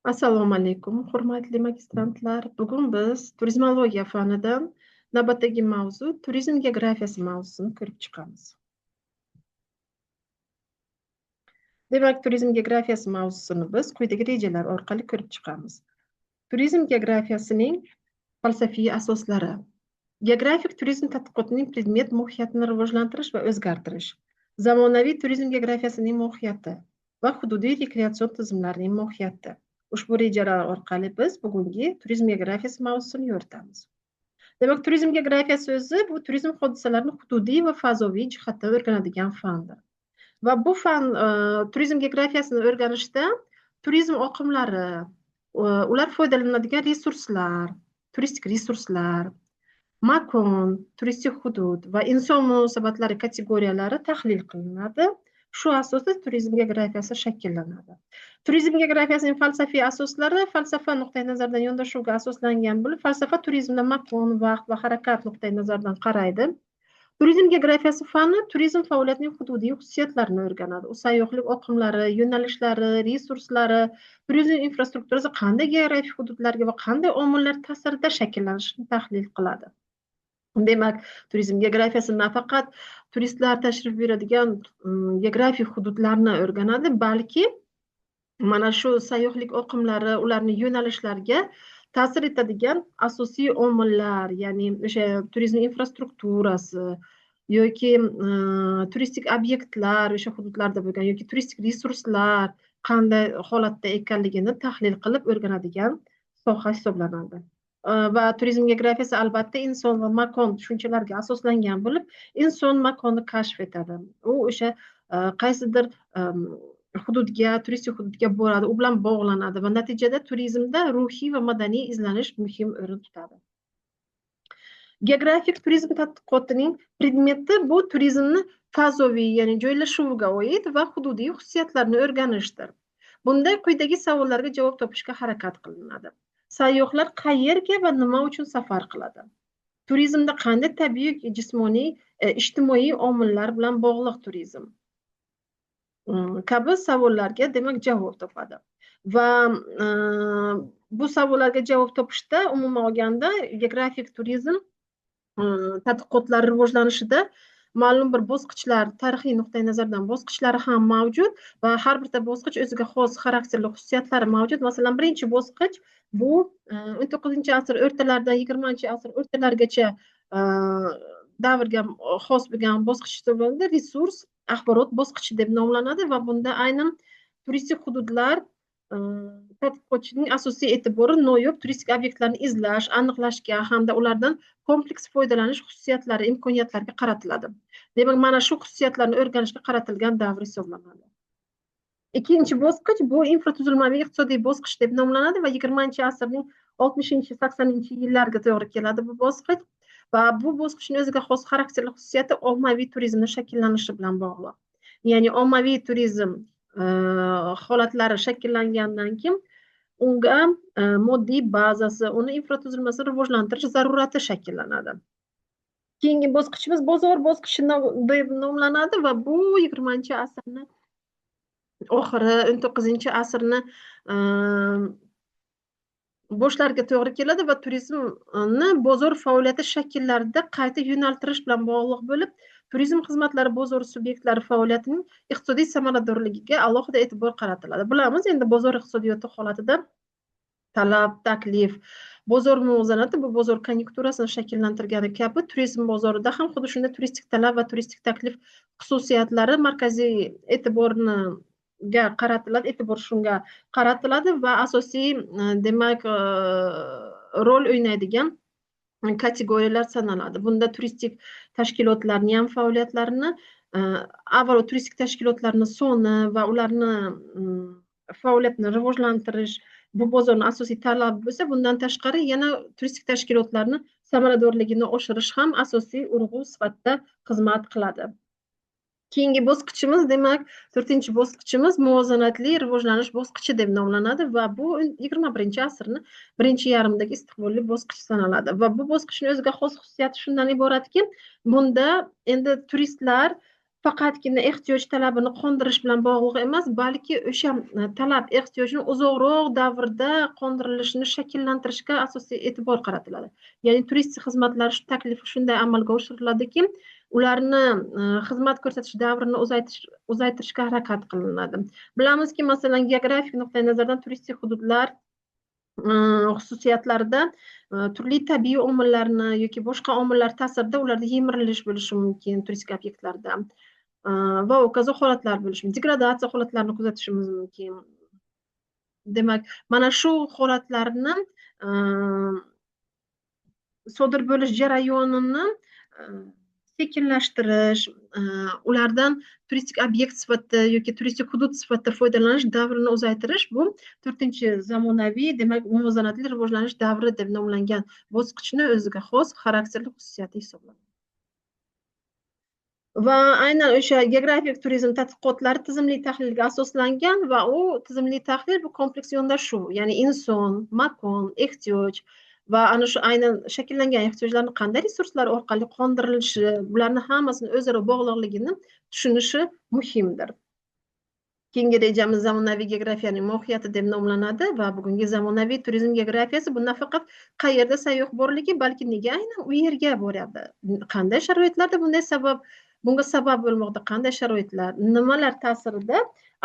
Assalomu alaykum, hurmatli magistrantlar. Bugun biz turizmologiya fanidan navbatdagi mavzu turizm geografiyasi mavzusini ko'rib chiqamiz. Demak, turizm geografiyasi mavzusini biz quyidagi rejalar orqali ko'rib chiqamiz. Turizm geografiyasining falsafiy asoslari. Geografik turizm tadqiqotining predmet mohiyatini rivojlantirish va o'zgartirish. Zamonaviy turizm geografiyasining mohiyati va hududiy rekreatsion tizimlarning mohiyati. Ushbu rejalar orqali biz bugungi turizm geografiyasi mavzusini yoritamiz. Demak, turizm geografiyasi o'zi bu turizm hodisalarini hududiy va fazoviy jihatdan o'rganadigan fandir. Va bu fan turizm geografiyasini o'rganishda turizm oqimlari, ular foydalanadigan resurslar, turistik resurslar, makon, turistik hudud va inson munosabatlari kategoriyalari tahlil qilinadi. Shu asosda turizm geografiyasi shakllanadi. Turizm geografiyasining falsafiy asoslari falsafa nuqtai nazaridan yondashuvga asoslangan bo'lib, falsafa turizmda makon, vaqt va harakat nuqtai nazaridan qaraydi. Turizm geografiyasi fani turizm faoliyatining hududiy xususiyatlarini o'rganadi. U sayyohlik oqimlari, yo'nalishlari, resurslari, turizm infrastrukturasi qanday geografik hududlarga va qanday omillar ta'sirida shakllanishini tahlil qiladi. Demak, turizm geografiyasi nafaqat turistlar tashrif buyuradigan geografik hududlarni o'rganadi, balki mana shu sayyohlik oqimlari, ularning yo'nalishlariga ta'sir etadigan asosiy omillar, ya'ni o'sha turizm infrastrukturasi yoki turistik obyektlar o'sha hududlarda bo'lgan yoki turistik resurslar qanday holatda ekanligini tahlil qilib o'rganadigan soha hisoblanadi. Va turizm geografiyasi albatta inson va makon tushunchalariga asoslangan bo'lib, inson makonni kashf etadi. U o'sha qaysidir hududga, turistik hududga boradi, u bilan bog'lanadi va natijada turizmda ruhiy va madaniy izlanish muhim o'rin tutadi. Geografik turizm tadqiqotining predmeti bu turizmni fazoviy, ya'ni joylashuviga oid va hududiy xususiyatlarini o'rganishdir. Bunda quyidagi savollarga javob topishga harakat qilinadi. Sayyohlar qayerga va nima uchun safar qiladi? Turizmda qanday tabiiy, jismoniy, ijtimoiy omillar bilan bog'liq turizm? Kabi savollarga demak javob topadi. Va bu savollarga javob topishda umuman olganda geografik turizm tadqiqotlar rivojlanishida ma'lum bir bosqichlar, tarixiy nuqtai nazardan bosqichlari ham mavjud va har bitta bosqich o'ziga xos xarakterli xususiyatlari mavjud. Masalan, birinchi bosqich bu 19-asr o'rtalaridan 20-asr o'rtalarigacha davrga xos bo'lgan bosqich hisoblanadi. Resurs axborot bosqichi deb nomlanadi va bunda aynan turistik hududlar tadqiqotchining asosiy e'tibori noyob turistik obyektlarni izlash, aniqlashga hamda ulardan kompleks foydalanish xususiyatlari, imkoniyatlariga qaratiladi. Demak, mana shu xususiyatlarni o'rganishga qaratilgan davr hisoblanadi. Ikkinchi bosqich bu infratuzilmaviy iqtisodiy bosqich deb nomlanadi va 20-asrning 60-80-yillarga to'g'ri keladi bu bosqich. Va bu bosqichning o'ziga xos xarakterli xususiyati ommaviy turizmni shakllanishi bilan bog'liq. Ya'ni ommaviy turizm holatlari shakllangandan keyin unga moddiy bazasi, uni infratuzilmasini rivojlantirish zarurati shakllanadi. Keyingi bosqichimiz bozor bosqichi deb nomlanadi va bu 20-asrni oxiri, 19-asrni boshlariga to'g'ri keladi va turizmni bozor faoliyati shakllarida qayta yo'naltirish bilan bog'liq bo'lib, turizm xizmatlari bozori subyektlari faoliyatining iqtisodiy samaradorligiga alohida e'tibor qaratiladi. Bilamiz, endi bozor iqtisodiyoti holatida talab, taklif, bozor muvozanati bu bozor konjunkturasini shakllantirgani kabi turizm bozorida ham xuddi shunday turistik talab va turistik taklif xususiyatlari markaziy e'tiborga qaratiladi, e'tibor shunga qaratiladi va asosiy demak rol o'ynaydigan kategoriyalar sanaladi. Bunda turistik tashkilotlarning ham faoliyatlarini, avvalo turistik tashkilotlarning soni va ularni faoliyatini rivojlantirish bu bozorning asosiy talabi bo'lsa, bundan tashqari yana turistik tashkilotlarni samaradorligini oshirish ham asosiy urg'u sifatida xizmat qiladi. Keyingi bosqichimiz, demak, 4-bosqichimiz muvozanatli rivojlanish bosqichi deb nomlanadi va bu 21-asrni birinchi yarmidagi istiqbolli bosqich sanaladi. Va bu bosqichning o'ziga xos xususiyati shundan iboratki, bunda endi turistlar faqatgina ehtiyoj talabini qondirish bilan bog'liq emas, balki o'sha talab ehtiyojni uzoqroq davrda qondirilishini shakllantirishga asosiy e'tibor qaratiladi. Ya'ni turistik xizmatlar taklifi shunday amalga oshiriladiki, ularni xizmat ko'rsatish davrini uzaytirishga harakat qilinadi. Bilamizki, masalan, geografik nuqtai nazardan turistik hududlar xususiyatlarida turli tabiiy omillarni yoki boshqa omillar ta'sirida ularda yemirilish bo'lishi mumkin turistik obyektlarda. Va hokazo holatlar bo'lishi mumkin, degradatsiya holatlarini kuzatishimiz mumkin. Demak, mana shu holatlarni sodir bo'lish jarayonini sekinlashtirish, ulardan turistik obyekt sifatida yoki turistik hudud sifatida foydalanish davrini uzaytirish bu 4-zamonaviy, demak, muvozanatli rivojlanish davri deb nomlangan bosqichni o'ziga xos xarakterli xususiyati hisoblanadi. Va aynan o'sha geografik turizm tadqiqotlari tizimli tahlilga asoslangan va u tizimli tahlil bu kompleks yondashuv, ya'ni inson, makon, ehtiyoj va ana shu aynan shakllangan ehtiyojlarni qanday resurslar orqali qondirilishi, bularni hammasini o'zaro bog'liqligini tushunishi muhimdir. Keyingi rejamiz zamonaviy geografiyaning mohiyati deb nomlanadi va bugungi zamonaviy turizm geografiyasi bu nafaqat qayerda sayyoh borligi, balki nega aynan u yerga boradi, qanday sharoitlarda bunga sabab bo'lmoqda, qanday sharoitlar, nimalar ta'sirida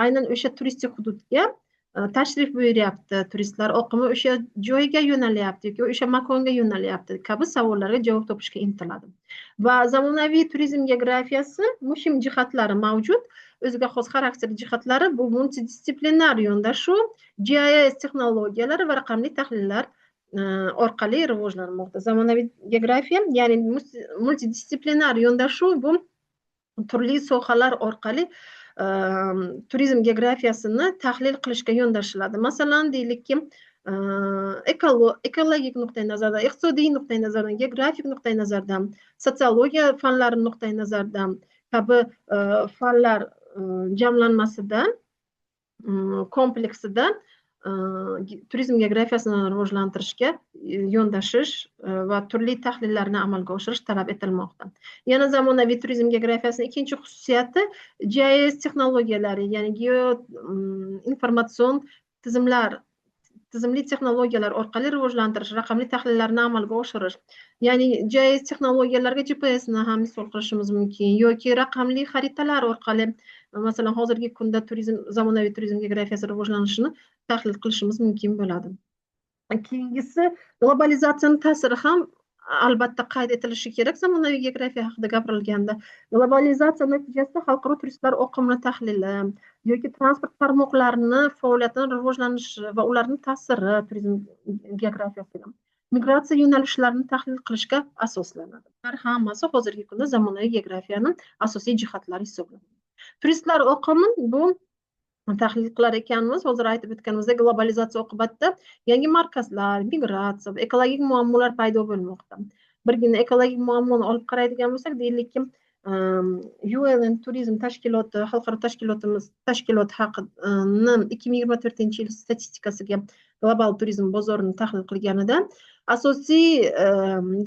aynan o'sha turistik hududga tashrif buyuryapti, turistlar oqimi o'sha joyga yo'nalyapti yoki o'sha makonga yo'nalyapti kabi savollarga javob topishga intiladi. Va zamonaviy turizm geografiyasi muhim jihatlari mavjud. O'ziga xos xarakterli jihatlari bu multidistsiplinar yondashuv, GIS texnologiyalari va raqamli tahlillar orqali rivojlanmoqda. Zamonaviy geografiya, ya'ni multidistsiplinar yondashuv bu turli sohalar orqali turizm geografiyasini tahlil qilishga yondashiladi. Masalan, deylikki, ekologik nuqtai nazardan, iqtisodiy nuqtai nazardan, geografik nuqtai nazardan, sotsiologiya fanlari nuqtai nazardan kabi fanlar jamlanmasidan, kompleksidan turizm geografiyasini rivojlantirishga yondashish va turli tahlillarni amalga oshirish talab etilmoqda. Yana zamonaviy turizm geografiyasining ikkinchi xususiyati GIS texnologiyalari, ya'ni geoinformatsion tizimli texnologiyalar orqali rivojlantirish, raqamli tahlillarni amalga oshirish. Ya'ni GIS texnologiyalariga GPSni ham misol qilishimiz mumkin yoki raqamli xaritalar orqali, masalan, hozirgi kunda zamonaviy turizm geografiyasi rivojlanishini tahlil qilishimiz mumkin bo'ladi. Keyingisi globalizatsiyaning ta'siri ham albatta qayd etilishi kerak. Zamonaviy geografiya haqida gapirilganda globalizatsiya natijasida xalqaro turistlar oqimini tahlili yoki transport tarmoqlarini faoliyatini rivojlanishi va ularning ta'siri turizm geografiyasiga migratsiya yo'nalishlarini tahlil qilishga asoslanadi. Bular hammasi hozirgi kunda zamonaviy geografiyaning asosiy jihatlari hisoblanadi. Turistlar oqimi bu tahlil qilar ekanmiz, hozir aytib o'tganimizdek, globalizatsiya oqibatida yangi markazlar, migratsiya, ekologik muammolar paydo bo'lmoqda. Birgina ekologik muammoni olib qaraydigan bo'lsak, deylikki, UN turizm tashkiloti, xalqaro tashkilot haqini 2024-yil statistikasiga global turizm bozorini tahlil qilganida asosiy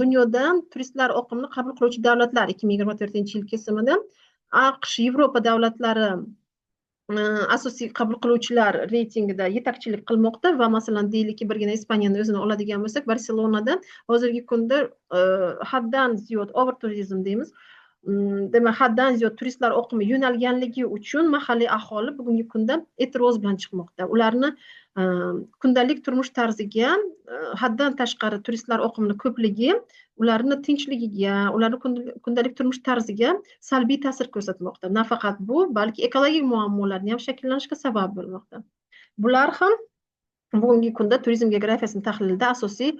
dunyoda turistlar oqimini qabul qiluvchi davlatlar 2024-yil kesimida AQSh, Yevropa davlatlari asosiy qabul qiluvchilar reytingida yetakchilik qilmoqda va masalan, deylikki, birgina Ispaniyani o'zini oladigan bo'lsak, Barselonada hozirgi kunda haddan ziyod overturizm deymiz. Demak, haddan ziyod turistlar oqimi yo'nalganligi uchun mahalliy aholi bugungi kunda e'tiroz bilan chiqmoqda. Ularni kundalik turmush tarziga haddan tashqari turistlar oqimini ko'pligi ularni tinchligiga, ularni kundalik turmush tarziga salbiy ta'sir ko'rsatmoqda. Nafaqat bu, balki ekologik muammolarni ham shakllanishga sabab bo'lmoqda. Bular ham bugungi kunda turizm geografiyasini tahlilida asosiy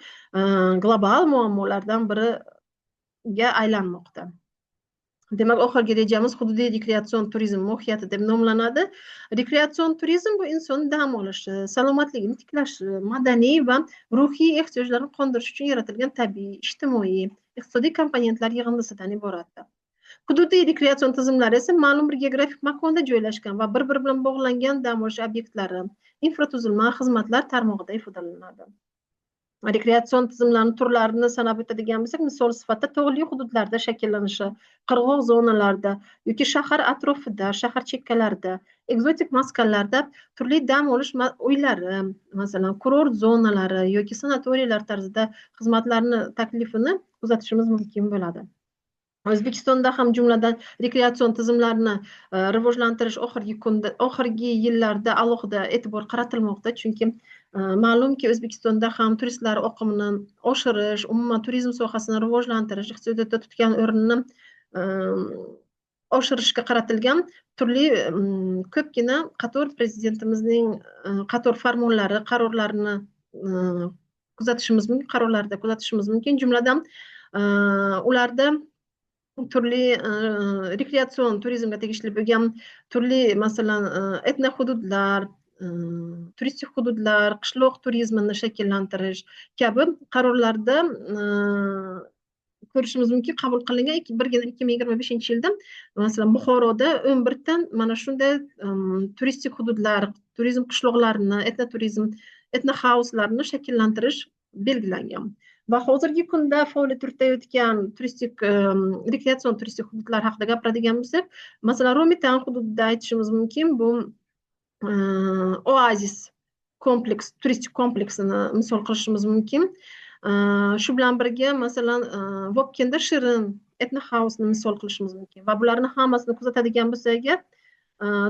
global muammolardan biriga aylanmoqda. Demak, oxirgi rejamiz hududiy rekreatsion turizm mohiyati deb nomlanadi. Rekreatsion turizm bu inson dam olishi, salomatligini tiklashi, madaniy va ruhiy ehtiyojlarni qondirish uchun yaratilgan tabiiy, ijtimoiy, iqtisodiy komponentlar yig'indisidan iboratdir. Hududiy rekreatsion tizimlar esa ma'lum bir geografik makonda joylashgan va bir-biri bilan bog'langan dam olish obyektlari, infratuzilma, xizmatlar tarmog'ida ifodalanadi. rekreatsion tizimlarini turlarini sanab o'tadigan bo'lsak, misol sifatida tog'li hududlarda shakllanishi, qirg'oq zonalarda yoki shahar atrofida, shahar chekkalarida, ekzotik maskanlarda turli dam olish uylari, masalan, kurort zonalari yoki sanatoriylar tarzida xizmatlarni taklifini kuzatishimiz mumkin bo'ladi. O'zbekistonda ham jumladan rekreatsion tizimlarni rivojlantirish oxirgi yillarda alohida e'tibor qaratilmoqda, chunki ma'lumki O'zbekistonda ham turistlar oqimini oshirish, umuman turizm sohasini rivojlantirish, iqtisodiyotda tutgan o'rnini oshirishga qaratilgan turli ko'pgina qator prezidentimizning qator farmonlari, qarorlarini kuzatishimiz mumkin, qarorlarida kuzatishimiz mumkin. Jumladan ularda turli rekreatsion turizmga tegishli bo'lgan turli, masalan, etno hududlar, turistik hududlar, qishloq turizmini shakllantirish kabi qarorlarda ko'rishimiz mumkin, qabul qilingan. Birgina 2025-yilda masalan Buxoroda 11 ta mana shunday turistik hududlar, turizm qishloqlarini, etno hauslarni shakllantirish belgilangan. Va hozirgi kunda faoliyat yuritayotgan rekreatsion turistik hududlar haqida gapiradigan bo'lsak, masalan, Romitan hududida aytishimiz mumkin. Bu oazis kompleks, turistik kompleksini misol qilishimiz mumkin. Shu bilan birga, masalan, Vobkentda Shirin etno hausni misol qilishimiz mumkin. Va bularni hammasini kuzatadigan bo'lsak,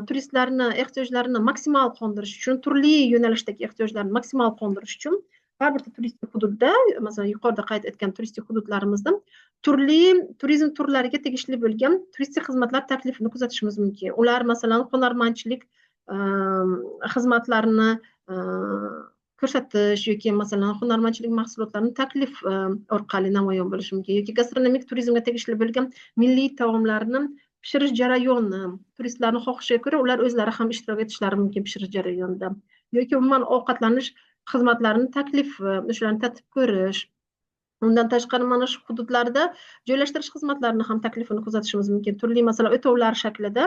turistlarni ehtiyojlarini maksimal qondirish uchun, turli yo'nalishdagi ehtiyojlarni maksimal qondirish uchun har bir turistik hududda, masalan, yuqorida qayd etgan turistik hududlarimizda turli turizm turlariga tegishli bo'lgan turistik xizmatlar taklifini kuzatishimiz mumkin. Ular, masalan, hunarmandchilik xizmatlarini ko'rsatish yoki, masalan, hunarmandchilik mahsulotlarini taklif orqali namoyon bo'lishi mumkin, yoki gastronomik turizmga tegishli bo'lgan milliy taomlarni pishirish jarayoni, turistlarning xohishiga ko'ra ular o'zlari ham ishtirok etishlari mumkin pishirish jarayonida, yoki umuman ovqatlanish xizmatlarini taklif, shularni tatib ko'rish. Undan tashqari, mana shu hududlarda joylashtirish xizmatlarini ham taklifini kuzatishimiz mumkin. Turli, masalan, o'tovlar shaklida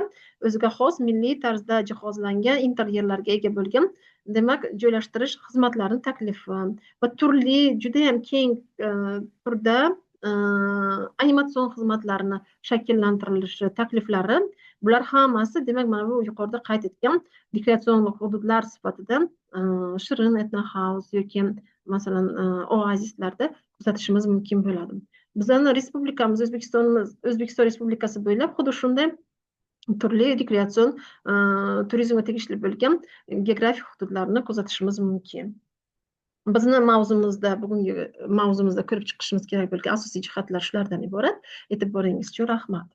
o'ziga xos milliy tarzda jihozlangan interyerlarga ega bo'lgan, demak, joylashtirish xizmatlarini taklifi va turli juda ham keng turda animatsion xizmatlarini shakllantirilishi takliflari, bular hammasi, demak, mana bu yuqorida qayd etgan rekreatsion hududlar sifatida Shirin etno haus yoki, masalan, oazislarda kuzatishimiz mumkin bo'ladi. Bizning respublikamiz, O'zbekiston Respublikasi bo'ylab xuddi shunday turli rekreatsion turizmga tegishli bo'lgan geografik hududlarni kuzatishimiz mumkin. Bizni bugungi mavzumizda ko'rib chiqishimiz kerak bo'lgan asosiy jihatlar shulardan iborat. E'tiboringiz uchun rahmat.